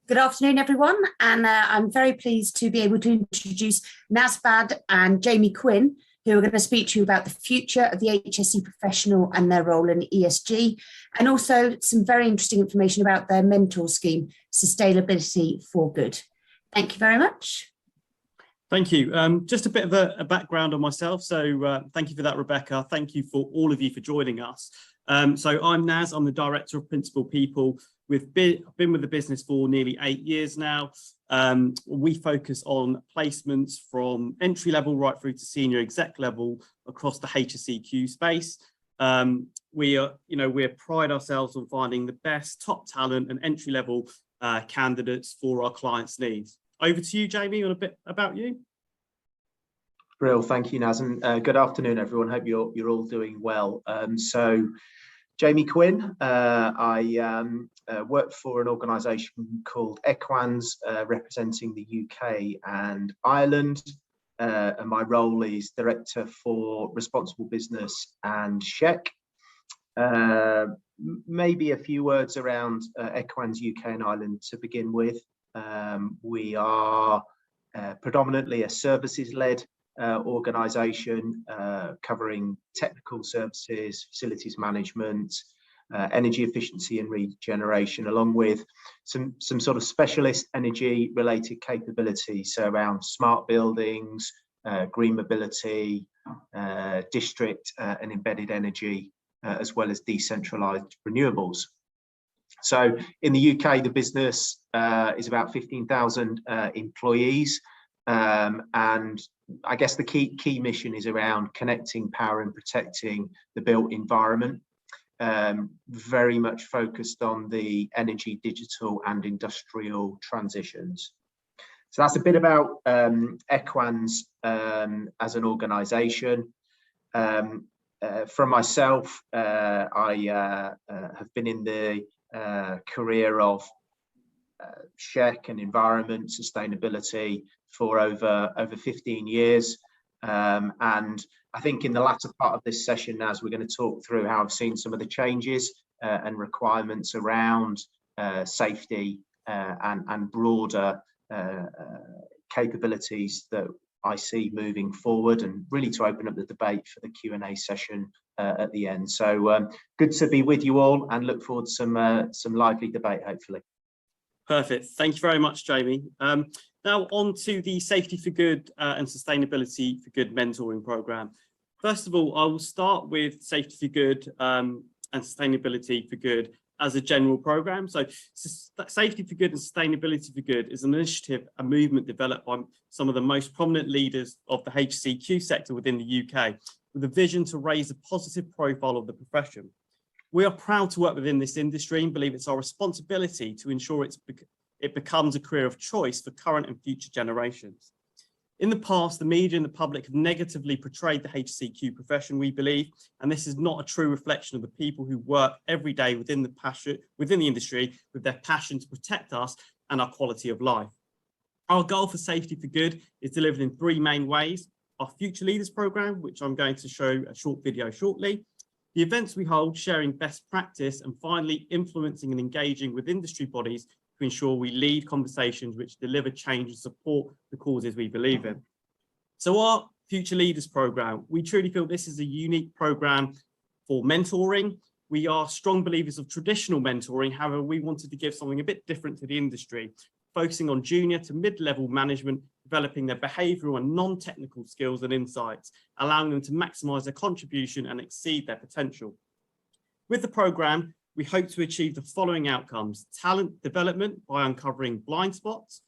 Good afternoon, everyone, and I'm very pleased to be able to introduce Nasbad and Jamie Quinn, who are going to speak to you about the future of the HSE Professional and their role in ESG, and also some very interesting information about their mentor scheme, Sustainability4Good. Thank you very much. Thank you. Just a bit of a background on myself. So thank you for that, Rebecca. Thank you for all of you for joining us. So I'm Naz, I'm the Director of Principal People. I've been with the business for nearly 8 years now. We focus on placements from entry level right through to senior exec level across the HSEQ space. We pride ourselves on finding the best top talent and entry level candidates for our clients' needs. Over to you, Jamie, on a bit about you. Brill, thank you, Naz, and good afternoon, everyone. Hope you're all doing well. So, Jamie Quinn, I work for an organisation called Equans, representing the UK and Ireland, and my role is Director for Responsible Business and SHEC. Maybe a few words around Equans UK and Ireland to begin with. We are predominantly a services-led organisation covering technical services, facilities management, energy efficiency and regeneration, along with some sort of specialist energy related capabilities, so around smart buildings, green mobility, district and embedded energy, as well as decentralised renewables. So in the UK, the business is about 15,000 employees, and I guess the key mission is around connecting power and protecting the built environment, very much focused on the energy, digital and industrial transitions. So that's a bit about Equans as an organisation. From myself, I have been in the career of SHEC and environment sustainability for over 15 years, and I think in the latter part of this session, as we're going to talk through how I've seen some of the changes and requirements around safety and broader capabilities that I see moving forward, and really to open up the debate for the Q&A session at the end. So good to be with you all, and look forward to some lively debate, hopefully. Perfect. Thank you very much, Jamie. Now on to the Safety for Good and Sustainability for Good mentoring programme. First of all, I will start with Safety for Good and Sustainability for Good as a general programme. So Safety for Good and Sustainability for Good is an initiative, a movement developed by some of the most prominent leaders of the HSEQ sector within the UK, with a vision to raise a positive profile of the profession. We are proud to work within this industry and believe it's our responsibility to ensure it becomes a career of choice for current and future generations. In the past, the media and the public have negatively portrayed the HSEQ profession, we believe, and this is not a true reflection of the people who work every day within the industry with their passion to protect us and our quality of life. Our goal for Safety for Good is delivered in 3 main ways: our Future Leaders programme, which I'm going to show a short video shortly, the events we hold sharing best practice, and finally influencing and engaging with industry bodies to ensure we lead conversations which deliver change and support the causes we believe in. So our Future Leaders programme, we truly feel this is a unique programme for mentoring. We are strong believers of traditional mentoring. However, we wanted to give something a bit different to the industry, focusing on junior to mid-level management, developing their behavioural and non-technical skills and insights, allowing them to maximise their contribution and exceed their potential. With the programme, we hope to achieve the following outcomes: talent development by uncovering blind spots,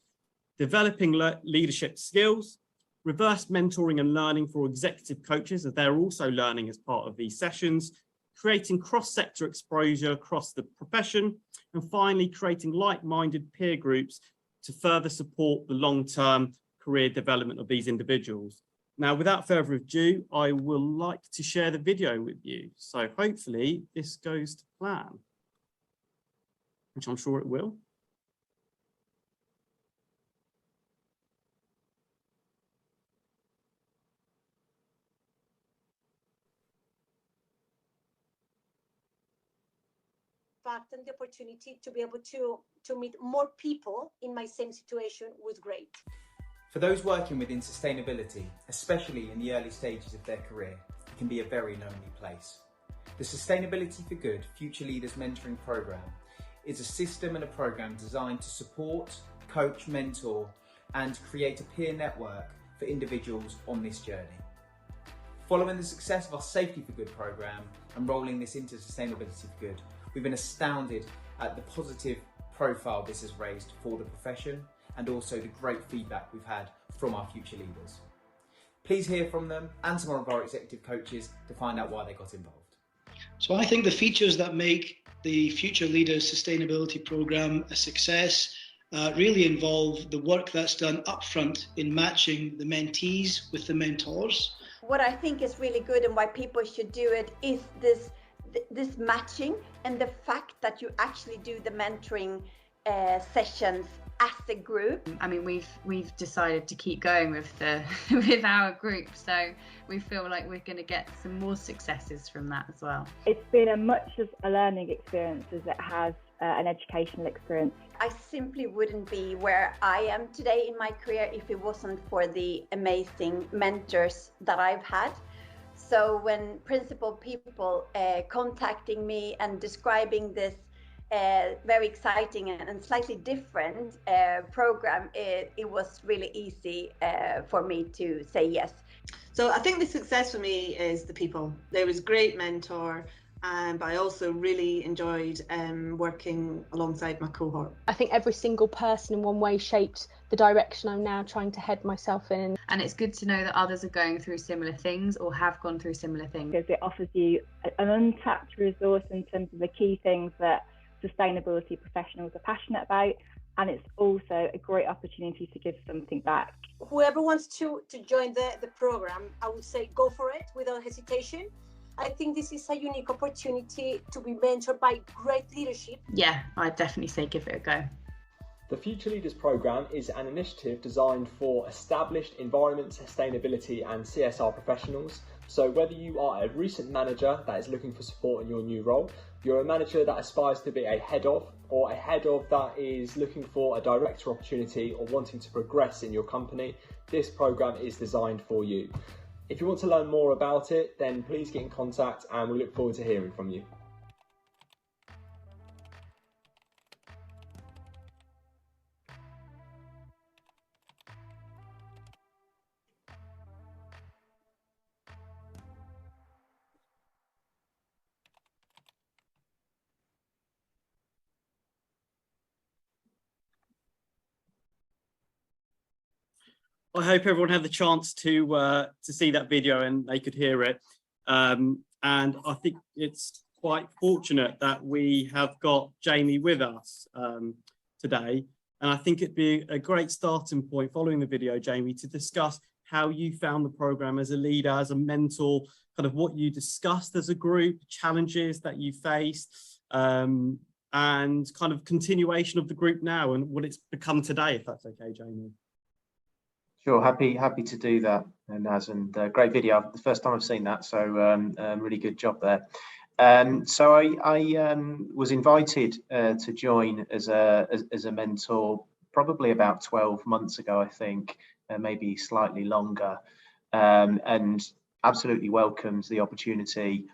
developing leadership skills, reverse mentoring and learning for executive coaches as they're also learning as part of these sessions, creating cross-sector exposure across the profession, and finally creating like-minded peer groups to further support the long-term career development of these individuals. Now, without further ado, I will like to share the video with you. So hopefully this goes to plan, which I'm sure it will. fact and the opportunity to be able to meet more people in my same situation was great. For those working within sustainability, especially in the early stages of their career, it can be a very lonely place. The Sustainability4Good Future Leaders Mentoring Programme is a system and a programme designed to support, coach, mentor and create a peer network for individuals on this journey. Following the success of our Safety4Good programme and rolling this into Sustainability4Good, we've been astounded at the positive profile this has raised for the profession and also the great feedback we've had from our future leaders. Please hear from them and some of our executive coaches to find out why they got involved. So I think the features that make the Future Leaders Sustainability Programme a success really involve the work that's done upfront in matching the mentees with the mentors. What I think is really good and why people should do it is this matching and the fact that you actually do the mentoring sessions as a group. I mean, we've decided to keep going with with our group, so we feel like we're going to get some more successes from that as well. It's been as much of a learning experience as it has an educational experience. I simply wouldn't be where I am today in my career if it wasn't for the amazing mentors that I've had. So when principal people contacting me and describing this very exciting and slightly different program, it was really easy for me to say yes. So I think the success for me is the people. There was great mentor, but I also really enjoyed working alongside my cohort. I think every single person in one way shaped the direction I'm now trying to head myself in. And it's good to know that others are going through similar things or have gone through similar things. Because it offers you an untapped resource in terms of the key things that sustainability professionals are passionate about, and it's also a great opportunity to give something back. Whoever wants to join the program, I would say go for it without hesitation. I think this is a unique opportunity to be mentored by great leadership. Yeah, I'd definitely say give it a go. The Future Leaders Programme is an initiative designed for established environment, sustainability and CSR professionals. So whether you are a recent manager that is looking for support in your new role, you're a manager that aspires to be a head of, or a head of that is looking for a director opportunity or wanting to progress in your company, this programme is designed for you. If you want to learn more about it, then please get in contact and we look forward to hearing from you. I hope everyone had the chance to see that video and they could hear it. And I think it's quite fortunate that we have got Jamie with us today. And I think it'd be a great starting point following the video, Jamie, to discuss how you found the programme as a leader, as a mentor, kind of what you discussed as a group, challenges that you faced, and kind of continuation of the group now and what it's become today, if that's okay, Jamie. Sure, happy to do that, Naz, and great video. The first time I've seen that, so really good job there. So I was invited to join as a mentor probably about 12 months ago, I think, maybe slightly longer, and absolutely welcomed the opportunity,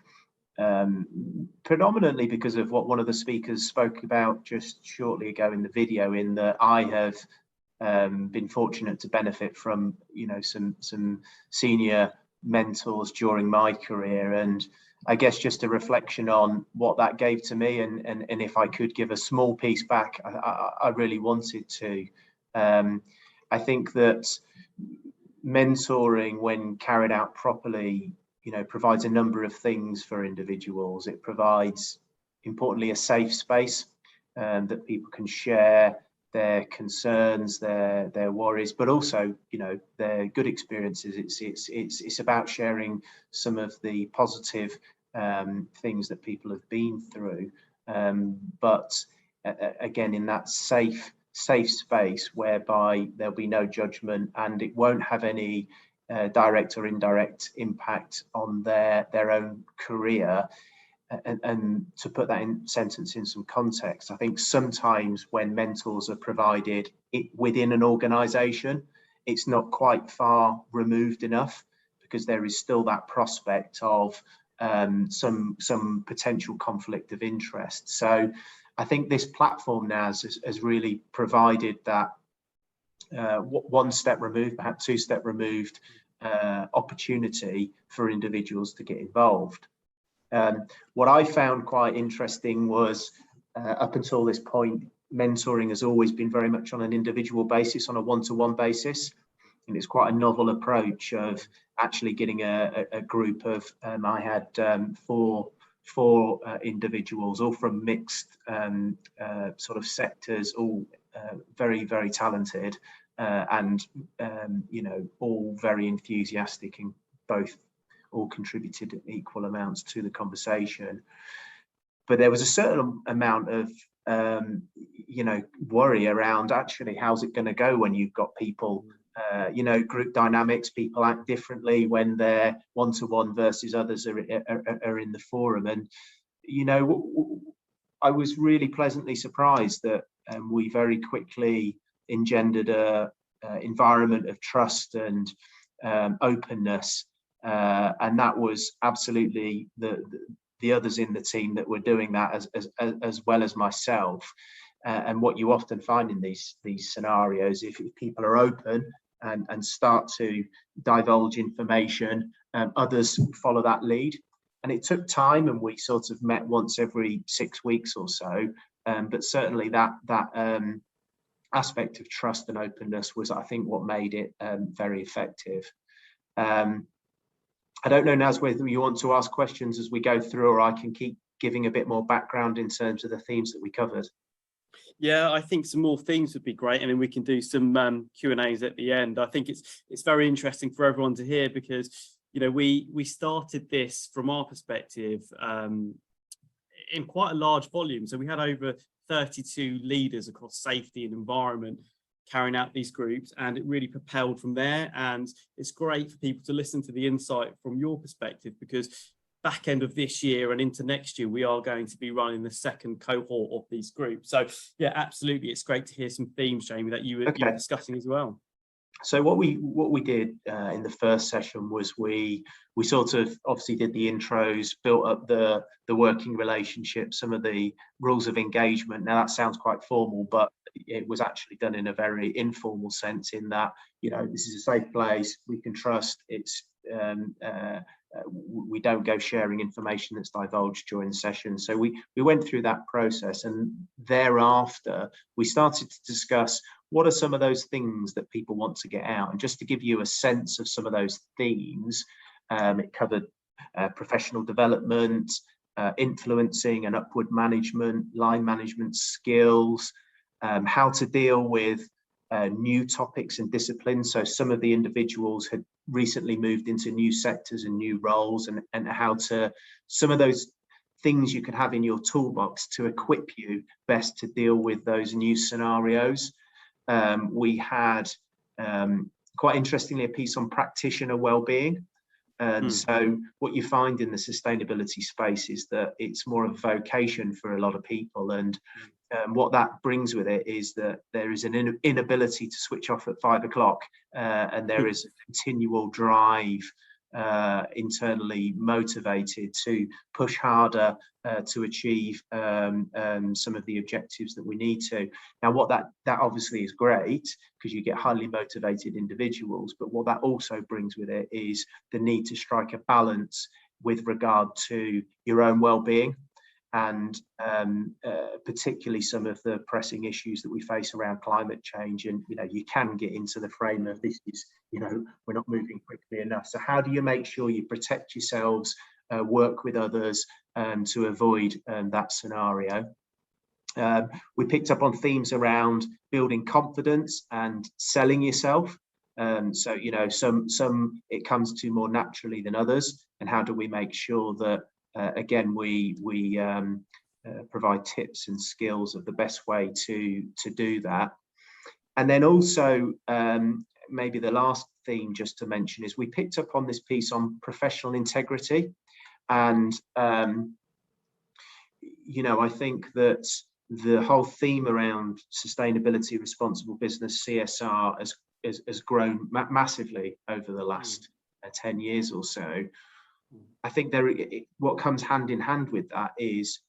predominantly because of what one of the speakers spoke about just shortly ago in the video, in that I have been fortunate to benefit from, you know, some senior mentors during my career, and I guess just a reflection on what that gave to me, and if I could give a small piece back, I really wanted to. I think that mentoring, when carried out properly, you know, provides a number of things for individuals. It provides, importantly, a safe space that people can share their concerns, their worries, but also, you know, their good experiences. It's about sharing some of the positive things that people have been through, but again, in that safe space whereby there'll be no judgment and it won't have any direct or indirect impact on their own career. and to put that sentence in some context, I think sometimes when mentors are provided within an organisation, it's not quite far removed enough, because there is still that prospect of some potential conflict of interest. So I think this platform now has really provided that one step removed, perhaps two step removed opportunity for individuals to get involved. What I found quite interesting was up until this point, mentoring has always been very much on an individual basis, on a one-to-one basis. And it's quite a novel approach of actually getting a group of, I had four individuals, all from mixed sort of sectors, all very, very talented, and you know, all very enthusiastic, and all contributed equal amounts to the conversation. But there was a certain amount of you know, worry around actually how's it going to go when you've got people, you know, group dynamics, people act differently when they're one-to-one versus others are in the forum. And you know, I was really pleasantly surprised that we very quickly engendered a environment of trust and openness, and that was absolutely the others in the team that were doing that as well as myself. And what you often find in these scenarios, if people are open and start to divulge information, others follow that lead. And it took time, and we sort of met once every 6 weeks or so, but certainly that aspect of trust and openness was, I think, what made it very effective. I don't know, Naz, whether you want to ask questions as we go through, or I can keep giving a bit more background in terms of the themes that we covered. Yeah, I think some more themes would be great. I mean, we can do some Q&As at the end. I think it's very interesting for everyone to hear, because, you know, we started this from our perspective in quite a large volume. So we had over 32 leaders across safety and environment carrying out these groups, and it really propelled from there. And it's great for people to listen to the insight from your perspective, because back end of this year and into next year, we are going to be running the second cohort of these groups. So yeah, absolutely, it's great to hear some themes, Jamie, that you were discussing as well. So what we did in the first session was we sort of obviously did the intros, built up the working relationship, some of the rules of engagement. Now that sounds quite formal, but it was actually done in a very informal sense, in that, you know, this is a safe place, we can trust, it's we don't go sharing information that's divulged during the session. So we went through that process, and thereafter we started to discuss what are some of those things that people want to get out. And just to give you a sense of some of those themes, it covered professional development, influencing and upward management, line management skills, how to deal with new topics and disciplines. So some of the individuals had recently moved into new sectors and new roles, and how to, some of those things you can have in your toolbox to equip you best to deal with those new scenarios. We had, quite interestingly, a piece on practitioner well-being. And so what you find in the sustainability space is that it's more of a vocation for a lot of people. And what that brings with it is that there is an inability to switch off at 5 o'clock, and there is a continual drive, internally motivated to push harder to achieve some of the objectives that we need to. Now, what that obviously is great, because you get highly motivated individuals, but what that also brings with it is the need to strike a balance with regard to your own well-being, and particularly some of the pressing issues that we face around climate change. And you know, you can get into the frame of this is, you know, we're not moving quickly enough. So how do you make sure you protect yourselves, work with others to avoid that scenario? We picked up on themes around building confidence and selling yourself. So, you know, some it comes to more naturally than others, and how do we make sure that again, we provide tips and skills of the best way to do that. And then also, maybe the last theme just to mention is we picked up on this piece on professional integrity, and I think that the whole theme around sustainability, responsible business, CSR has grown massively over the last 10 years or so. I think what comes hand in hand with that is,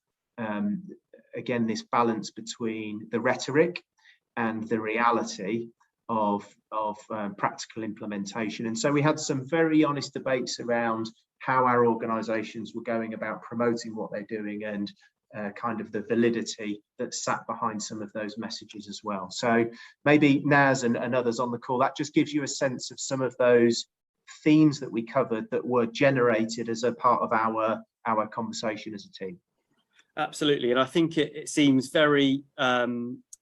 again, this balance between the rhetoric and the reality of practical implementation. And so we had some very honest debates around how our organisations were going about promoting what they're doing, and kind of the validity that sat behind some of those messages as well. So maybe Naz and others on the call, that just gives you a sense of some of those themes that we covered that were generated as a part of our conversation as a team. Absolutely, and I think it seems very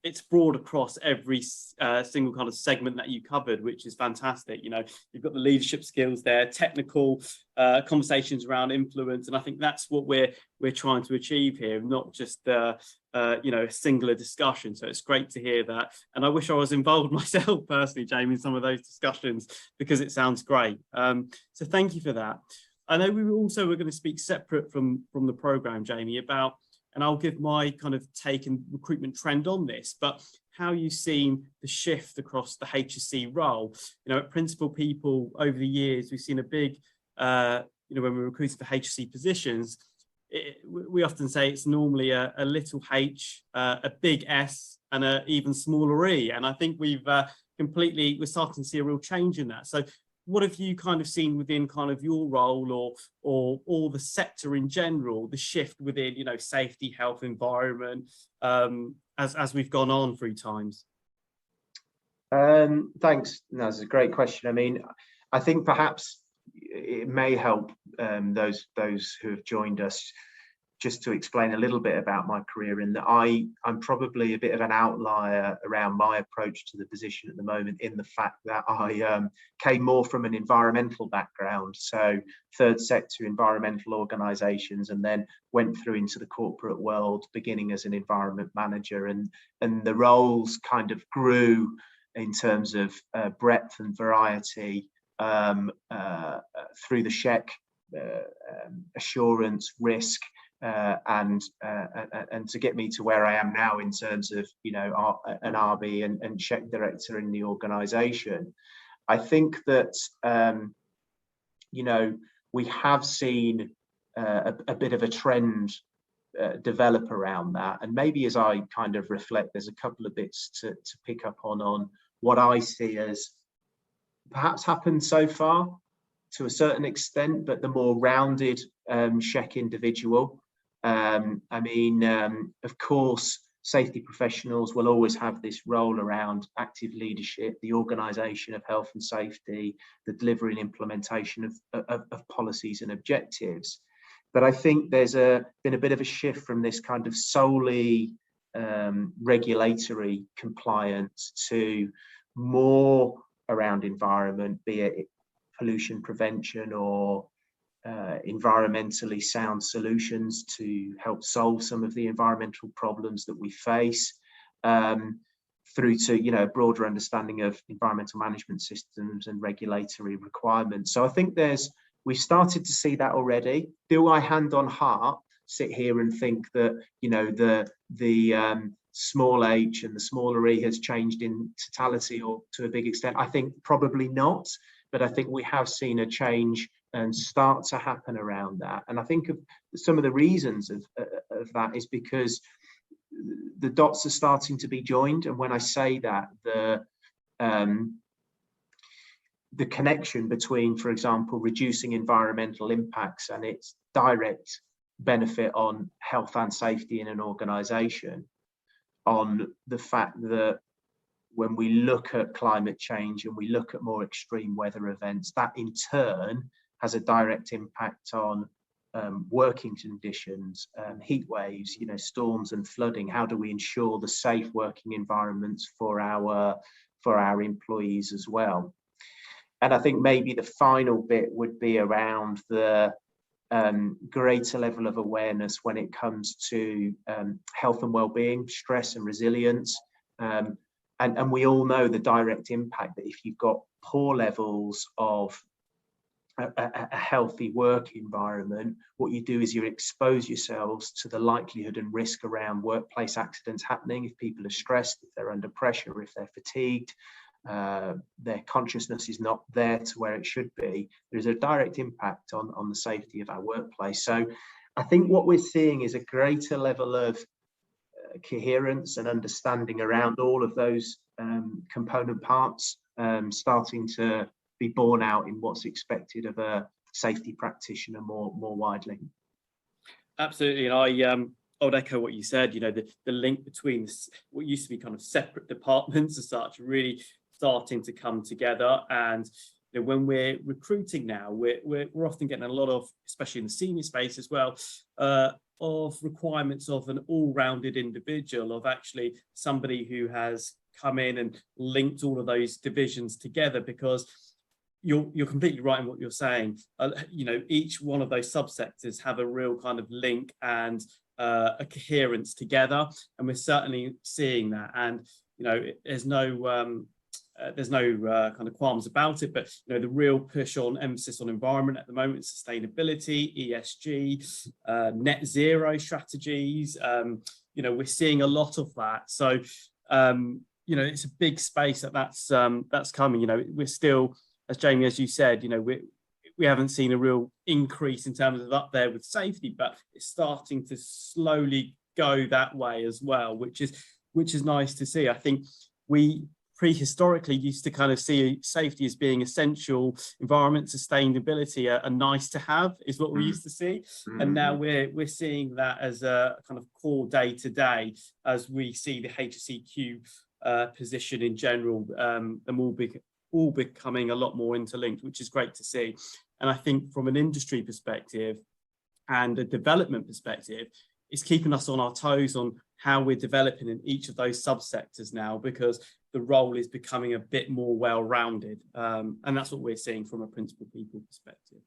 it's broad across every single kind of segment that you covered, which is fantastic. You've got the leadership skills there, technical conversations around influence, and I think that's what we're trying to achieve here, not just a singular discussion. So it's great to hear that, and I wish I was involved myself personally, Jamie, in some of those discussions, because it sounds great. So thank you for that. I know we were going to speak separate from the programme, Jamie, about, and I'll give my kind of take and recruitment trend on this, but how you've seen the shift across the HSE role. At Principal People over the years, we've seen a big, when we're recruiting for HSE positions, we often say it's normally a little h, a big S, and an even smaller E. And I think we're starting to see a real change in that. So what have you kind of seen within kind of your role or the sector in general, the shift within, safety, health, environment, as we've gone on through times? Thanks. That's a great question. I mean, I think perhaps it may help those who have joined us just to explain a little bit about my career, in that I'm probably a bit of an outlier around my approach to the position at the moment, in the fact that I came more from an environmental background, so third sector environmental organisations, and then went through into the corporate world, beginning as an environment manager, and the roles kind of grew in terms of breadth and variety through the SHEC, assurance, risk, and to get me to where I am now in terms of an RB and SHEC director in the organisation. I think that we have seen a bit of a trend develop around that, and maybe as I kind of reflect, there's a couple of bits to pick up on what I see as perhaps happened so far to a certain extent, but the more rounded SHEC individual. Of course, safety professionals will always have this role around active leadership, the organisation of health and safety, the delivery and implementation of policies and objectives. But I think there's been a bit of a shift from this kind of solely regulatory compliance to more around environment, be it pollution prevention or environmentally sound solutions to help solve some of the environmental problems that we face, through to a broader understanding of environmental management systems and regulatory requirements. So I think we've started to see that already. Do I, hand on heart, sit here and think that the small h and the smaller e has changed in totality or to a big extent? I think probably not, but I think we have seen a change and start to happen around that. And I think of some of the reasons of that is because the dots are starting to be joined. And when I say that, the connection between, for example, reducing environmental impacts and its direct benefit on health and safety in an organisation, on the fact that when we look at climate change and we look at more extreme weather events, that in turn has a direct impact on working conditions, heat waves, storms and flooding. How do we ensure the safe working environments for our employees as well? And I think maybe the final bit would be around the greater level of awareness when it comes to health and well-being, stress and resilience. And we all know the direct impact that if you've got poor levels of a healthy work environment, what you do is you expose yourselves to the likelihood and risk around workplace accidents happening. If people are stressed, if they're under pressure, if they're fatigued, their consciousness is not there to where it should be, there's a direct impact on the safety of our workplace. So I think what we're seeing is a greater level of coherence and understanding around all of those component parts starting to be borne out in what's expected of a safety practitioner more widely. Absolutely, and I would echo what you said. You know, the link between what used to be kind of separate departments as such really starting to come together. And you know, when we're recruiting now, we're often getting a lot of, especially in the senior space as well, of requirements of an all-rounded individual, of actually somebody who has come in and linked all of those divisions together, because you're completely right in what you're saying. You know, each one of those subsectors have a real kind of link and a coherence together, and we're certainly seeing that. And you know, there's no kind of qualms about it, but you know, the real push on emphasis on environment at the moment, sustainability, ESG, net zero strategies. You know, we're seeing a lot of that. So you know, it's a big space that's coming. You know, we're still, as Jamie, as you said, you know, we haven't seen a real increase in terms of up there with safety, but it's starting to slowly go that way as well, which is nice to see. I think we prehistorically used to kind of see safety as being essential, environment, sustainability a nice to have is what we used to see. And now we're seeing that as a kind of core day to day, as we see the HSEQ position in general, them all becoming a lot more interlinked, which is great to see. And I think from an industry perspective and a development perspective, it's keeping us on our toes on how we're developing in each of those subsectors now, because the role is becoming a bit more well-rounded. And that's what we're seeing from a principal people perspective.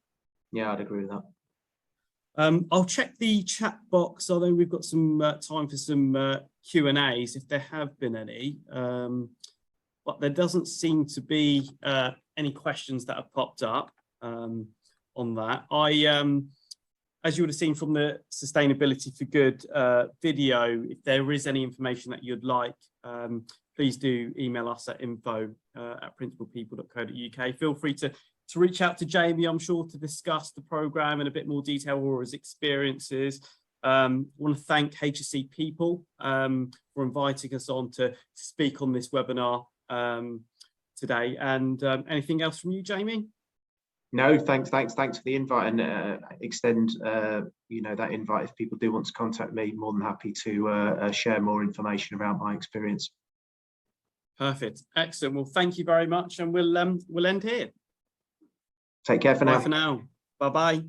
Yeah, I'd agree with that. I'll check the chat box, although we've got some time for some Q&As, if there have been any. But there doesn't seem to be any questions that have popped up on that. As you would have seen from the Sustainability for Good video, if there is any information that you'd like, please do email us at info@principalpeople.co.uk. Feel free to reach out to Jamie, I'm sure, to discuss the programme in a bit more detail or his experiences. I want to thank HSE People for inviting us on to speak on this webinar today. And anything else from you, Jamie? No, thanks for the invite, and extend you know, that invite if people do want to contact me. More than happy to share more information about my experience. Perfect, excellent. Well, thank you very much, and we'll end here. Take care for now. Bye for now. Bye bye.